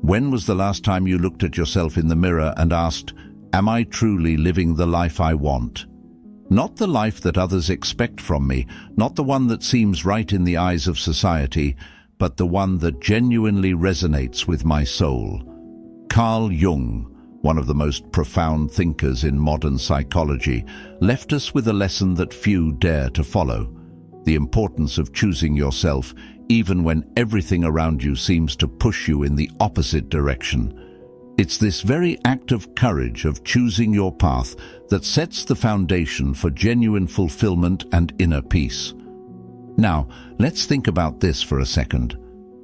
When was the last time you looked at yourself in the mirror and asked, "Am I truly living the life I want?" Not the life that others expect from me, not the one that seems right in the eyes of society, but the one that genuinely resonates with my soul. Carl Jung, one of the most profound thinkers in modern psychology, left us with a lesson that few dare to follow: the importance of choosing yourself even when everything around you seems to push you in the opposite direction. It's this very act of courage of choosing your path that sets the foundation for genuine fulfillment and inner peace. Now, let's think about this for a second.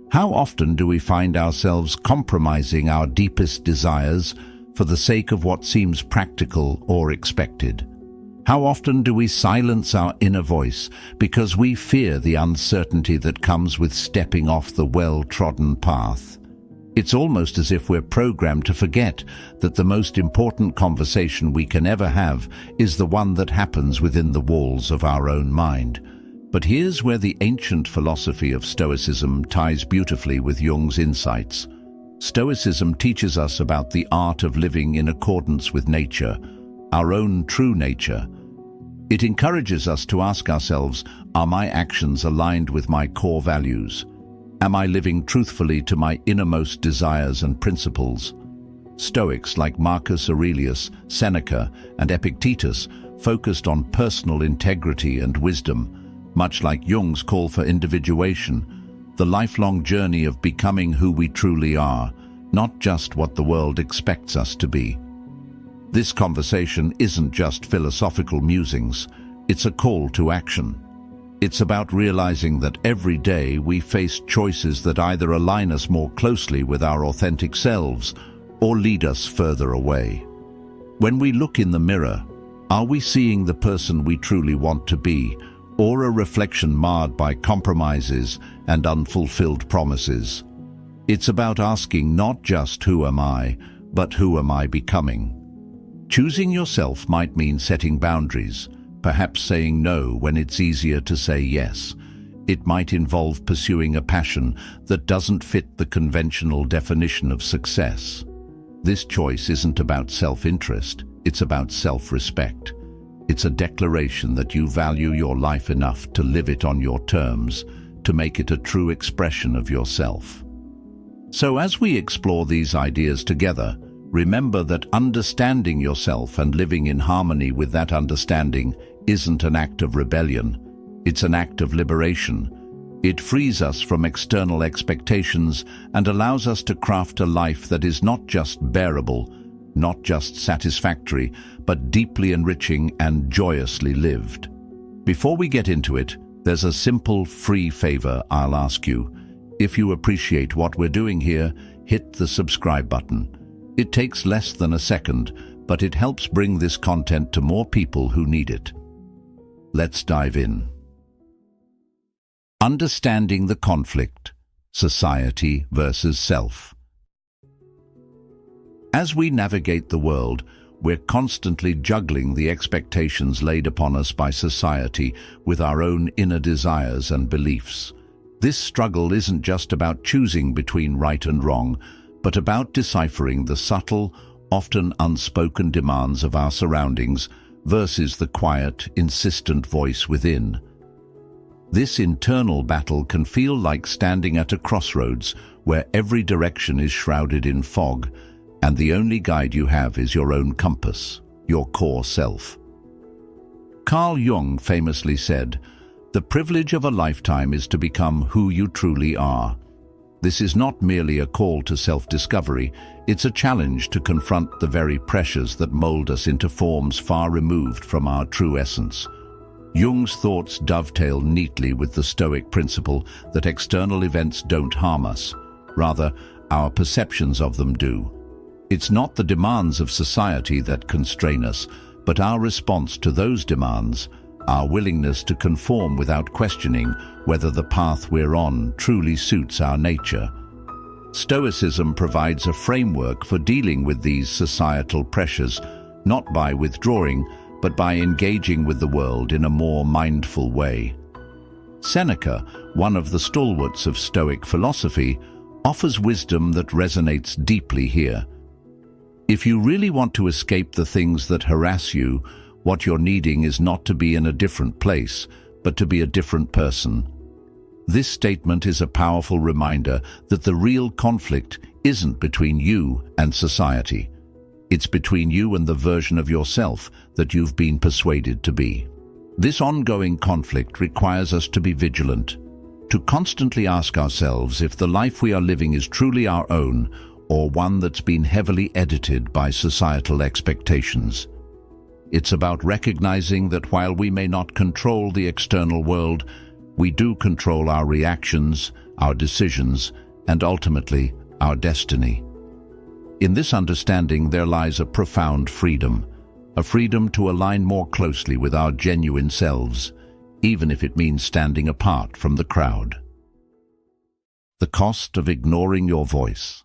How often do we find ourselves compromising our deepest desires for the sake of what seems practical or expected? How often do we silence our inner voice because we fear the uncertainty that comes with stepping off the well-trodden path? It's almost as if we're programmed to forget that the most important conversation we can ever have is the one that happens within the walls of our own mind. But here's where the ancient philosophy of Stoicism ties beautifully with Jung's insights. Stoicism teaches us about the art of living in accordance with nature, our own true nature. It encourages us to ask ourselves, are my actions aligned with my core values? Am I living truthfully to my innermost desires and principles? Stoics like Marcus Aurelius, Seneca, and Epictetus focused on personal integrity and wisdom, much like Jung's call for individuation, the lifelong journey of becoming who we truly are, not just what the world expects us to be. This conversation isn't just philosophical musings, it's a call to action. It's about realizing that every day we face choices that either align us more closely with our authentic selves or lead us further away. When we look in the mirror, are we seeing the person we truly want to be, or a reflection marred by compromises and unfulfilled promises? It's about asking not just who am I, but who am I becoming? Choosing yourself might mean setting boundaries, perhaps saying no when it's easier to say yes. It might involve pursuing a passion that doesn't fit the conventional definition of success. This choice isn't about self-interest, it's about self-respect. It's a declaration that you value your life enough to live it on your terms, to make it a true expression of yourself. So as we explore these ideas together, remember that understanding yourself and living in harmony with that understanding isn't an act of rebellion, it's an act of liberation. It frees us from external expectations and allows us to craft a life that is not just bearable, not just satisfactory, but deeply enriching and joyously lived. Before we get into it, there's a simple, free favor I'll ask you. If you appreciate what we're doing here, hit the subscribe button. It takes less than a second, but it helps bring this content to more people who need it. Let's dive in. Understanding the conflict, society versus self. As we navigate the world, we're constantly juggling the expectations laid upon us by society with our own inner desires and beliefs. This struggle isn't just about choosing between right and wrong, but about deciphering the subtle, often unspoken demands of our surroundings versus the quiet, insistent voice within. This internal battle can feel like standing at a crossroads where every direction is shrouded in fog, and the only guide you have is your own compass, your core self. Carl Jung famously said, "The privilege of a lifetime is to become who you truly are." This is not merely a call to self-discovery, it's a challenge to confront the very pressures that mold us into forms far removed from our true essence. Jung's thoughts dovetail neatly with the Stoic principle that external events don't harm us. Rather, our perceptions of them do. It's not the demands of society that constrain us, but our response to those demands, our willingness to conform without questioning whether the path we're on truly suits our nature. Stoicism provides a framework for dealing with these societal pressures, not by withdrawing, but by engaging with the world in a more mindful way. Seneca, one of the stalwarts of Stoic philosophy, offers wisdom that resonates deeply here. If you really want to escape the things that harass you, what you're needing is not to be in a different place, but to be a different person. This statement is a powerful reminder that the real conflict isn't between you and society. It's between you and the version of yourself that you've been persuaded to be. This ongoing conflict requires us to be vigilant, to constantly ask ourselves if the life we are living is truly our own or one that's been heavily edited by societal expectations. It's about recognizing that while we may not control the external world, we do control our reactions, our decisions, and ultimately, our destiny. In this understanding, there lies a profound freedom, a freedom to align more closely with our genuine selves, even if it means standing apart from the crowd. The cost of ignoring your voice.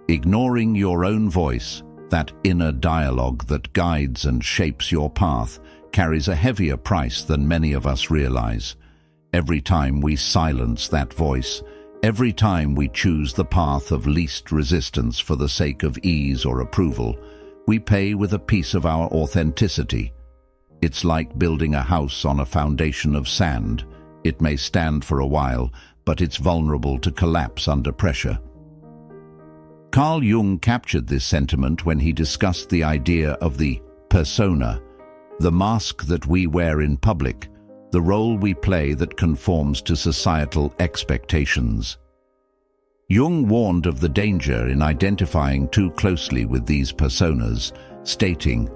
Ignoring your own voice, that inner dialogue that guides and shapes your path, carries a heavier price than many of us realize. Every time we silence that voice, every time we choose the path of least resistance for the sake of ease or approval, we pay with a piece of our authenticity. It's like building a house on a foundation of sand. It may stand for a while, but it's vulnerable to collapse under pressure. Carl Jung captured this sentiment when he discussed the idea of the persona, the mask that we wear in public, the role we play that conforms to societal expectations. Jung warned of the danger in identifying too closely with these personas, stating,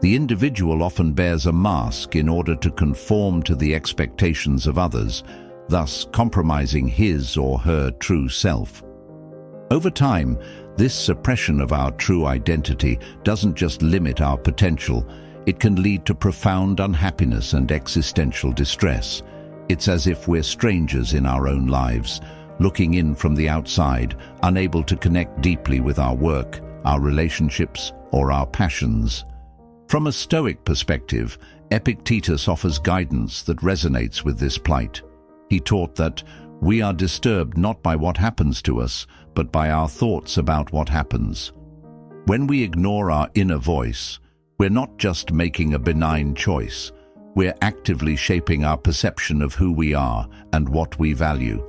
"The individual often bears a mask in order to conform to the expectations of others, thus compromising his or her true self." Over time, this suppression of our true identity doesn't just limit our potential, it can lead to profound unhappiness and existential distress. It's as if we're strangers in our own lives, looking in from the outside, unable to connect deeply with our work, our relationships, or our passions. From a Stoic perspective, Epictetus offers guidance that resonates with this plight. He taught that we are disturbed not by what happens to us, but by our thoughts about what happens. When we ignore our inner voice, we're not just making a benign choice, we're actively shaping our perception of who we are and what we value.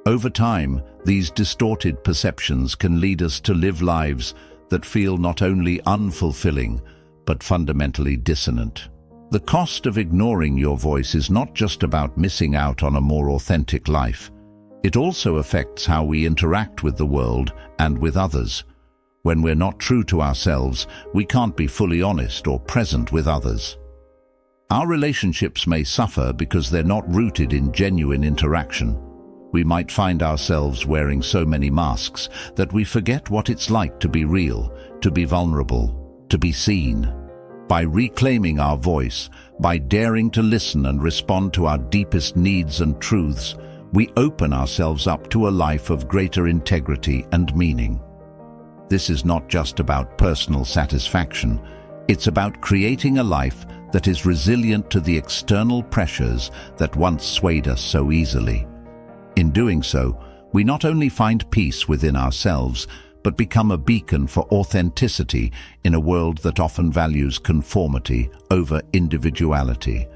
Over time, these distorted perceptions can lead us to live lives that feel not only unfulfilling, but fundamentally dissonant. The cost of ignoring your voice is not just about missing out on a more authentic life. It also affects how we interact with the world and with others. When we're not true to ourselves, we can't be fully honest or present with others. Our relationships may suffer because they're not rooted in genuine interaction. We might find ourselves wearing so many masks that we forget what it's like to be real, to be vulnerable, to be seen. By reclaiming our voice, by daring to listen and respond to our deepest needs and truths, we open ourselves up to a life of greater integrity and meaning. This is not just about personal satisfaction. It's about creating a life that is resilient to the external pressures that once swayed us so easily. In doing so, we not only find peace within ourselves, but become a beacon for authenticity in a world that often values conformity over individuality.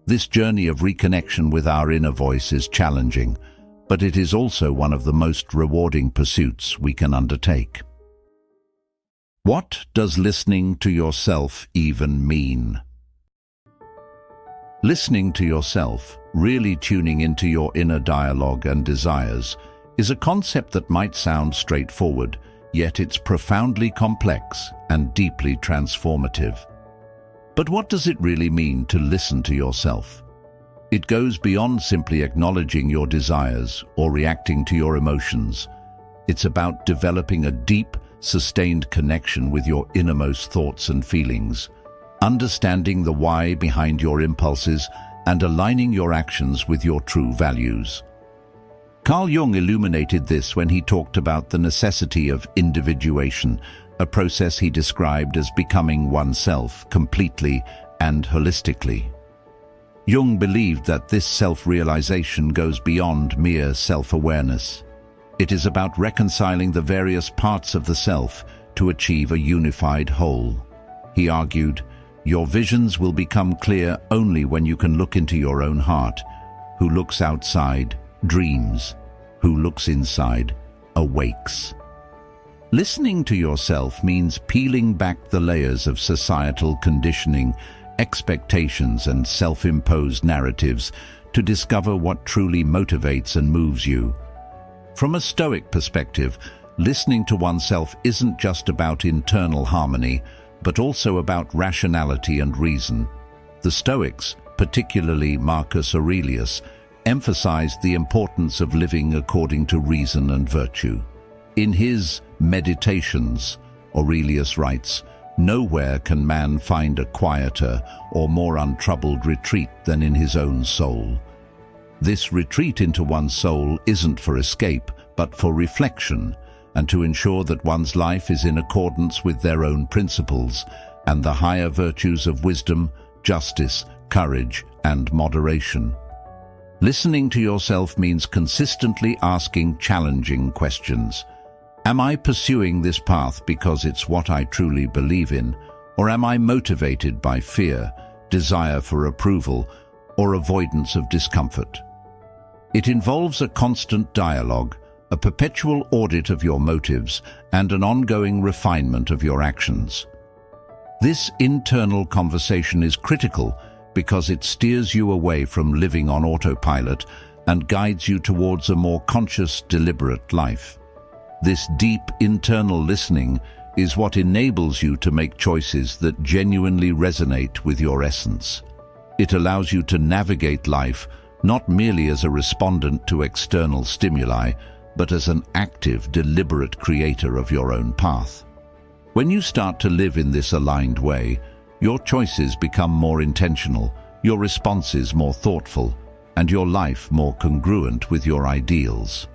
This journey of reconnection with our inner voice is challenging, but it is also one of the most rewarding pursuits we can undertake. What does listening to yourself even mean? Listening to yourself, really tuning into your inner dialogue and desires, is a concept that might sound straightforward, yet it's profoundly complex and deeply transformative. But what does it really mean to listen to yourself? It goes beyond simply acknowledging your desires or reacting to your emotions. It's about developing a deep, sustained connection with your innermost thoughts and feelings, understanding the why behind your impulses, and aligning your actions with your true values. Carl Jung illuminated this when he talked about the necessity of individuation, a process he described as becoming oneself completely and holistically. Jung believed that this self-realization goes beyond mere self-awareness. It is about reconciling the various parts of the self to achieve a unified whole. He argued, "Your visions will become clear only when you can look into your own heart. Who looks outside dreams. Who looks inside awakes." Listening to yourself means peeling back the layers of societal conditioning, expectations, and self-imposed narratives to discover what truly motivates and moves you. From a Stoic perspective, listening to oneself isn't just about internal harmony, but also about rationality and reason. The Stoics, particularly Marcus Aurelius, emphasized the importance of living according to reason and virtue. In his Meditations, Aurelius writes, "Nowhere can man find a quieter or more untroubled retreat than in his own soul." This retreat into one's soul isn't for escape, but for reflection, and to ensure that one's life is in accordance with their own principles and the higher virtues of wisdom, justice, courage, and moderation. Listening to yourself means consistently asking challenging questions. Am I pursuing this path because it's what I truly believe in, or am I motivated by fear, desire for approval, or avoidance of discomfort? It involves a constant dialogue, a perpetual audit of your motives, and an ongoing refinement of your actions. This internal conversation is critical because it steers you away from living on autopilot and guides you towards a more conscious, deliberate life. This deep internal listening is what enables you to make choices that genuinely resonate with your essence. It allows you to navigate life not merely as a respondent to external stimuli, but as an active, deliberate creator of your own path. When you start to live in this aligned way, your choices become more intentional, your responses more thoughtful, and your life more congruent with your ideals.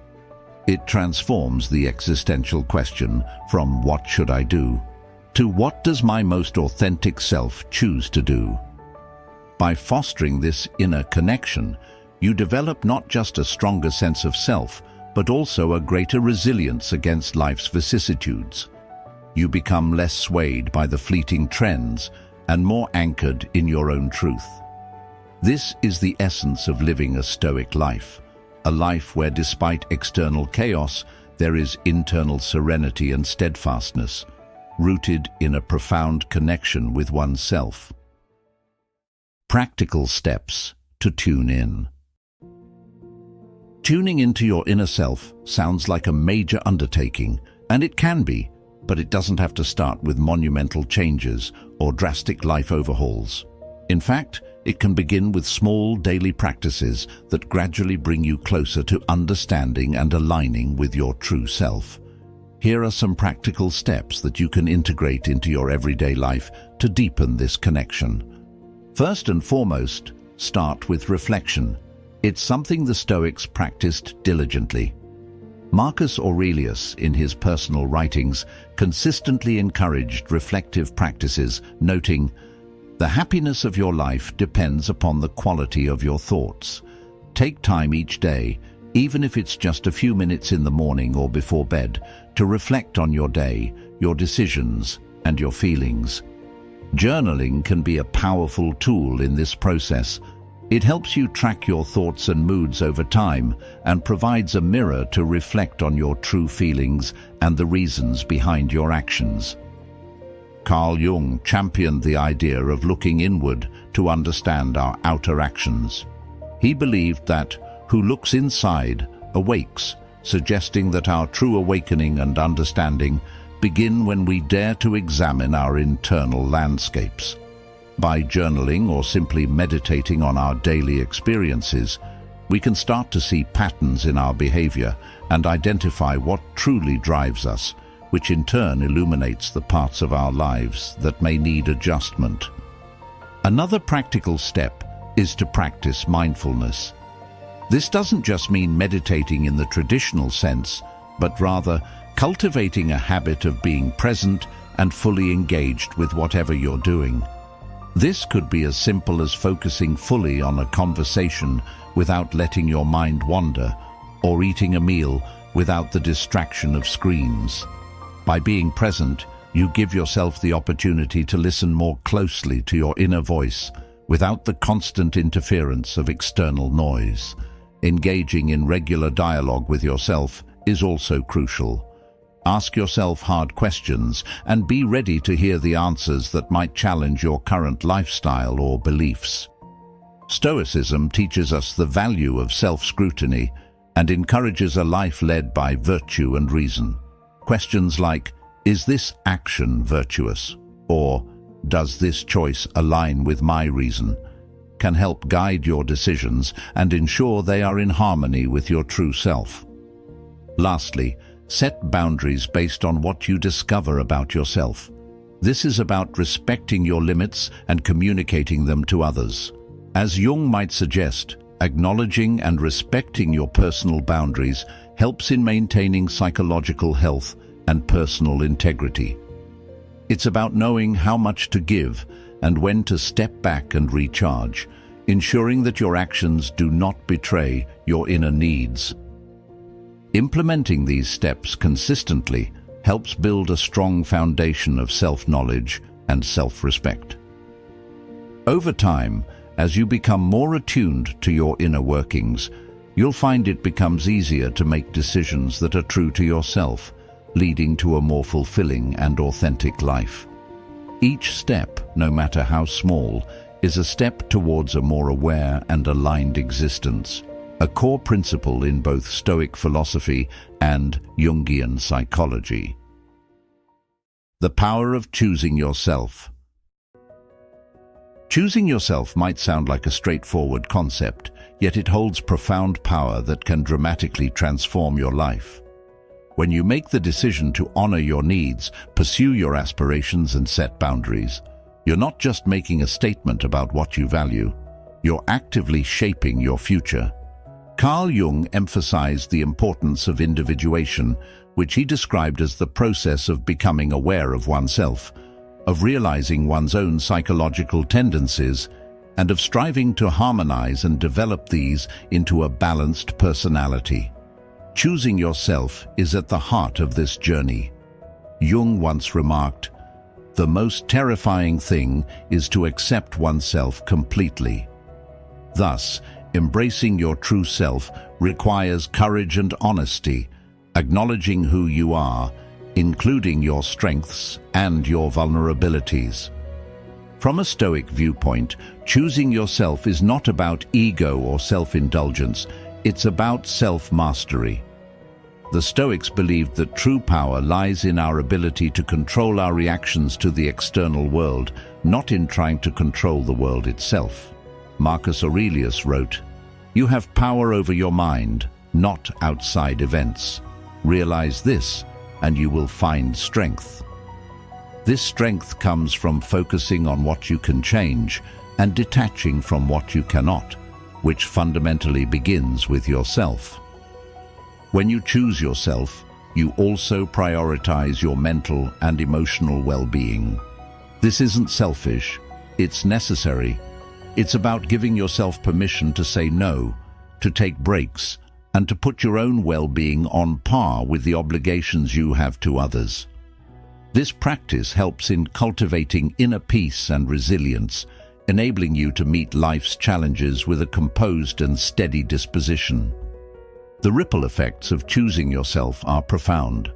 It transforms the existential question from "what should I do?" to "what does my most authentic self choose to do?" By fostering this inner connection, you develop not just a stronger sense of self, but also a greater resilience against life's vicissitudes. You become less swayed by the fleeting trends and more anchored in your own truth. This is the essence of living a Stoic life, a life where despite external chaos, there is internal serenity and steadfastness, rooted in a profound connection with oneself. Practical steps to tune in. Tuning into your inner self sounds like a major undertaking, and it can be, but it doesn't have to start with monumental changes or drastic life overhauls. In fact, it can begin with small daily practices that gradually bring you closer to understanding and aligning with your true self. Here are some practical steps that you can integrate into your everyday life to deepen this connection. First and foremost, start with reflection. It's something the Stoics practiced diligently. Marcus Aurelius, in his personal writings, consistently encouraged reflective practices, noting, "The happiness of your life depends upon the quality of your thoughts. Take time each day, even if it's just a few minutes in the morning or before bed, to reflect on your day, your decisions, and your feelings." Journaling can be a powerful tool in this process. It helps you track your thoughts and moods over time and provides a mirror to reflect on your true feelings and the reasons behind your actions. Carl Jung championed the idea of looking inward to understand our outer actions. He believed that "who looks inside awakes," suggesting that our true awakening and understanding begin when we dare to examine our internal landscapes. By journaling or simply meditating on our daily experiences, we can start to see patterns in our behavior and identify what truly drives us, which in turn illuminates the parts of our lives that may need adjustment. Another practical step is to practice mindfulness. This doesn't just mean meditating in the traditional sense, but rather cultivating a habit of being present and fully engaged with whatever you're doing. This could be as simple as focusing fully on a conversation without letting your mind wander, or eating a meal without the distraction of screens. By being present, you give yourself the opportunity to listen more closely to your inner voice without the constant interference of external noise. Engaging in regular dialogue with yourself is also crucial. Ask yourself hard questions and be ready to hear the answers that might challenge your current lifestyle or beliefs. Stoicism teaches us the value of self-scrutiny and encourages a life led by virtue and reason. Questions like, is this action virtuous? Or, does this choice align with my reason? Can help guide your decisions and ensure they are in harmony with your true self. Lastly, set boundaries based on what you discover about yourself. This is about respecting your limits and communicating them to others. As Jung might suggest, acknowledging and respecting your personal boundaries helps in maintaining psychological health and personal integrity. It's about knowing how much to give and when to step back and recharge, ensuring that your actions do not betray your inner needs. Implementing these steps consistently helps build a strong foundation of self-knowledge and self-respect. Over time, as you become more attuned to your inner workings, you'll find it becomes easier to make decisions that are true to yourself, leading to a more fulfilling and authentic life. Each step, no matter how small, is a step towards a more aware and aligned existence, a core principle in both Stoic philosophy and Jungian psychology. The power of choosing yourself. Choosing yourself might sound like a straightforward concept, yet it holds profound power that can dramatically transform your life. When you make the decision to honor your needs, pursue your aspirations and set boundaries, you're not just making a statement about what you value, you're actively shaping your future. Carl Jung emphasized the importance of individuation, which he described as the process of becoming aware of oneself, of realizing one's own psychological tendencies, and of striving to harmonize and develop these into a balanced personality. Choosing yourself is at the heart of this journey. Jung once remarked, "The most terrifying thing is to accept oneself completely." Thus, embracing your true self requires courage and honesty, acknowledging who you are, including your strengths and your vulnerabilities. From a Stoic viewpoint, choosing yourself is not about ego or self-indulgence, it's about self-mastery. The Stoics believed that true power lies in our ability to control our reactions to the external world, not in trying to control the world itself. Marcus Aurelius wrote, "You have power over your mind, not outside events. Realize this, and you will find strength." This strength comes from focusing on what you can change and detaching from what you cannot, which fundamentally begins with yourself. When you choose yourself, you also prioritize your mental and emotional well-being. This isn't selfish, it's necessary. It's about giving yourself permission to say no, to take breaks, and to put your own well-being on par with the obligations you have to others. This practice helps in cultivating inner peace and resilience, enabling you to meet life's challenges with a composed and steady disposition. The ripple effects of choosing yourself are profound.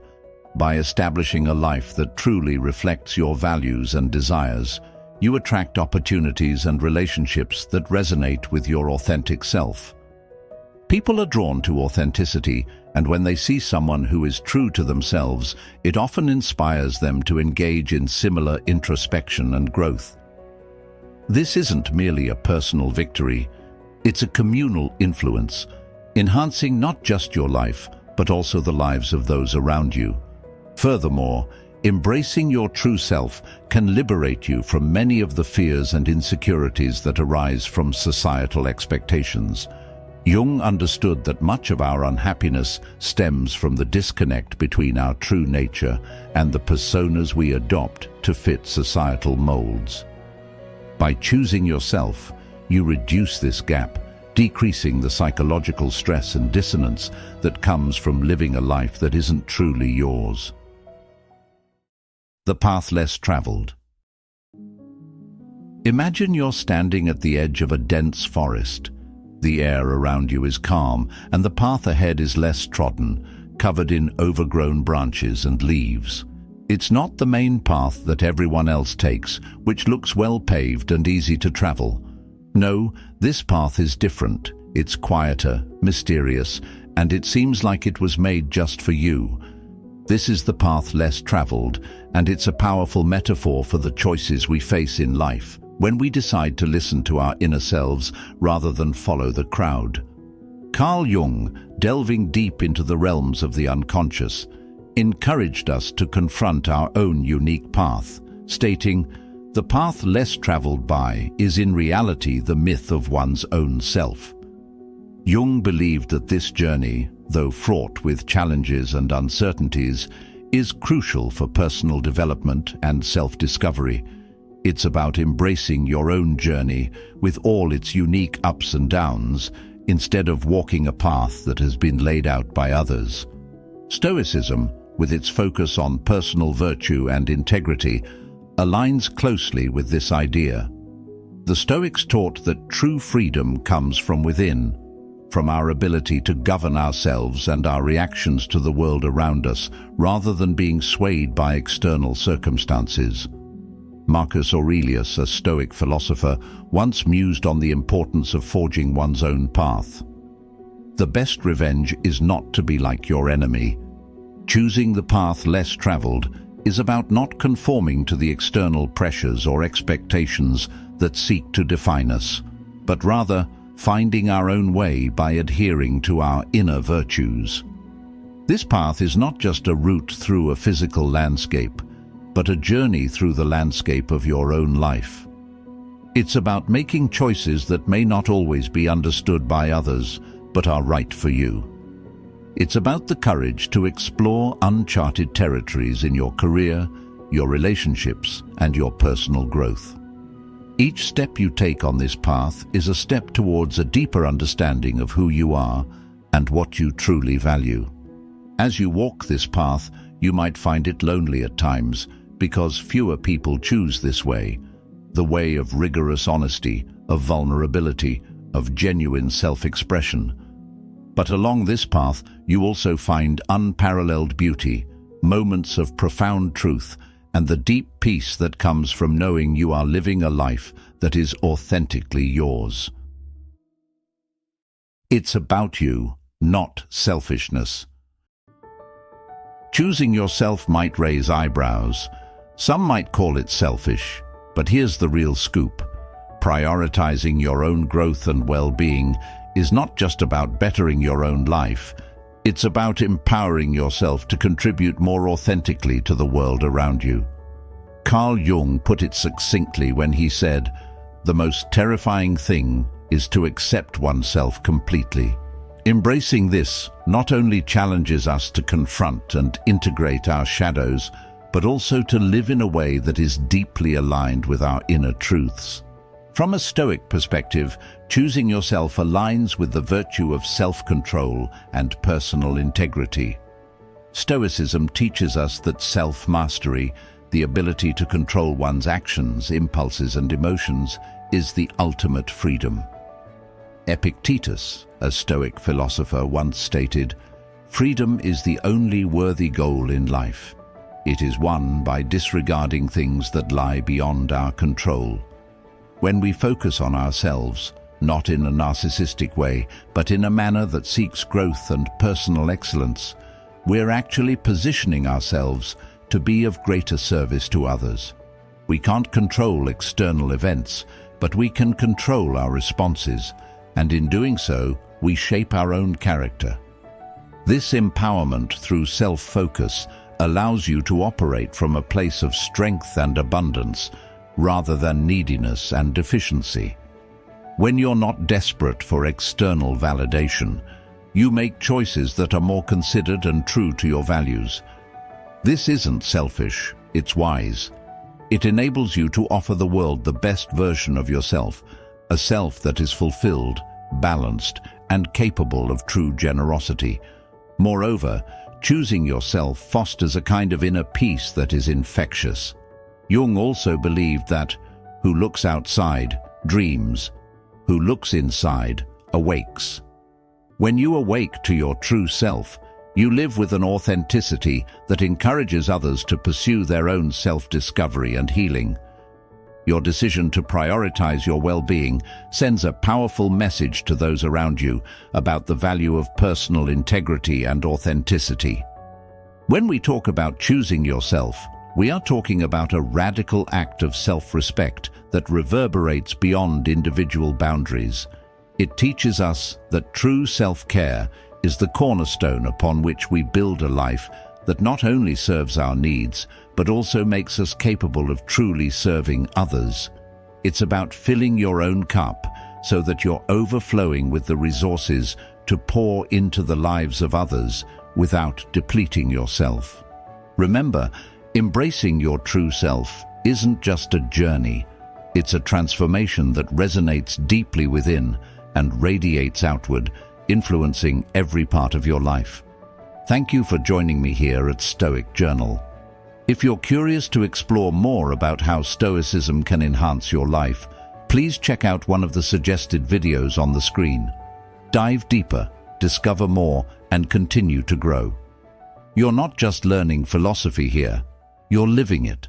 By establishing a life that truly reflects your values and desires, you attract opportunities and relationships that resonate with your authentic self. People are drawn to authenticity, and when they see someone who is true to themselves, it often inspires them to engage in similar introspection and growth. This isn't merely a personal victory, it's a communal influence, enhancing not just your life, but also the lives of those around you. Furthermore, embracing your true self can liberate you from many of the fears and insecurities that arise from societal expectations. Jung understood that much of our unhappiness stems from the disconnect between our true nature and the personas we adopt to fit societal molds. By choosing yourself, you reduce this gap, decreasing the psychological stress and dissonance that comes from living a life that isn't truly yours. The path less traveled. Imagine you're standing at the edge of a dense forest. The air around you is calm, and the path ahead is less trodden, covered in overgrown branches and leaves. It's not the main path that everyone else takes, which looks well paved and easy to travel. No, this path is different. It's quieter, mysterious, and it seems like it was made just for you. This is the path less traveled, and it's a powerful metaphor for the choices we face in life when we decide to listen to our inner selves rather than follow the crowd. Carl Jung, delving deep into the realms of the unconscious, encouraged us to confront our own unique path, stating, "The path less traveled by is in reality the myth of one's own self." Jung believed that this journey, though fraught with challenges and uncertainties, is crucial for personal development and self-discovery. It's about embracing your own journey with all its unique ups and downs, instead of walking a path that has been laid out by others. Stoicism, with its focus on personal virtue and integrity, aligns closely with this idea. The Stoics taught that true freedom comes from within, from our ability to govern ourselves and our reactions to the world around us, rather than being swayed by external circumstances. Marcus Aurelius, a Stoic philosopher, once mused on the importance of forging one's own path. The best revenge is not to be like your enemy. Choosing the path less traveled is about not conforming to the external pressures or expectations that seek to define us, but rather finding our own way by adhering to our inner virtues. This path is not just a route through a physical landscape, but a journey through the landscape of your own life. It's about making choices that may not always be understood by others, but are right for you. It's about the courage to explore uncharted territories in your career, your relationships, and your personal growth. Each step you take on this path is a step towards a deeper understanding of who you are and what you truly value. As you walk this path, you might find it lonely at times, because fewer people choose this way, the way of rigorous honesty, of vulnerability, of genuine self-expression. But along this path, you also find unparalleled beauty, moments of profound truth, and the deep peace that comes from knowing you are living a life that is authentically yours. It's about you, not selfishness. Choosing yourself might raise eyebrows. Some might call it selfish, but here's the real scoop. Prioritizing your own growth and well-being is not just about bettering your own life. It's about empowering yourself to contribute more authentically to the world around you. Carl Jung put it succinctly when he said, "The most terrifying thing is to accept oneself completely." Embracing this not only challenges us to confront and integrate our shadows, but also to live in a way that is deeply aligned with our inner truths. From a Stoic perspective, choosing yourself aligns with the virtue of self-control and personal integrity. Stoicism teaches us that self-mastery, the ability to control one's actions, impulses, and emotions, is the ultimate freedom. Epictetus, a Stoic philosopher, once stated, "Freedom is the only worthy goal in life. It is won by disregarding things that lie beyond our control." When we focus on ourselves, not in a narcissistic way, but in a manner that seeks growth and personal excellence, we're actually positioning ourselves to be of greater service to others. We can't control external events, but we can control our responses, and in doing so, we shape our own character. This empowerment through self-focus allows you to operate from a place of strength and abundance, rather than neediness and deficiency. When you're not desperate for external validation, you make choices that are more considered and true to your values. This isn't selfish, it's wise. It enables you to offer the world the best version of yourself, a self that is fulfilled, balanced, and capable of true generosity. Moreover, choosing yourself fosters a kind of inner peace that is infectious. Jung also believed that who looks outside dreams, who looks inside awakes. When you awake to your true self, you live with an authenticity that encourages others to pursue their own self-discovery and healing. Your decision to prioritize your well-being sends a powerful message to those around you about the value of personal integrity and authenticity. When we talk about choosing yourself, we are talking about a radical act of self-respect that reverberates beyond individual boundaries. It teaches us that true self-care is the cornerstone upon which we build a life that not only serves our needs, but also makes us capable of truly serving others. It's about filling your own cup so that you're overflowing with the resources to pour into the lives of others without depleting yourself. Remember, embracing your true self isn't just a journey. It's a transformation that resonates deeply within and radiates outward, influencing every part of your life. Thank you for joining me here at Stoic Journal. If you're curious to explore more about how Stoicism can enhance your life, please check out one of the suggested videos on the screen. Dive deeper, discover more, and continue to grow. You're not just learning philosophy here, you're living it.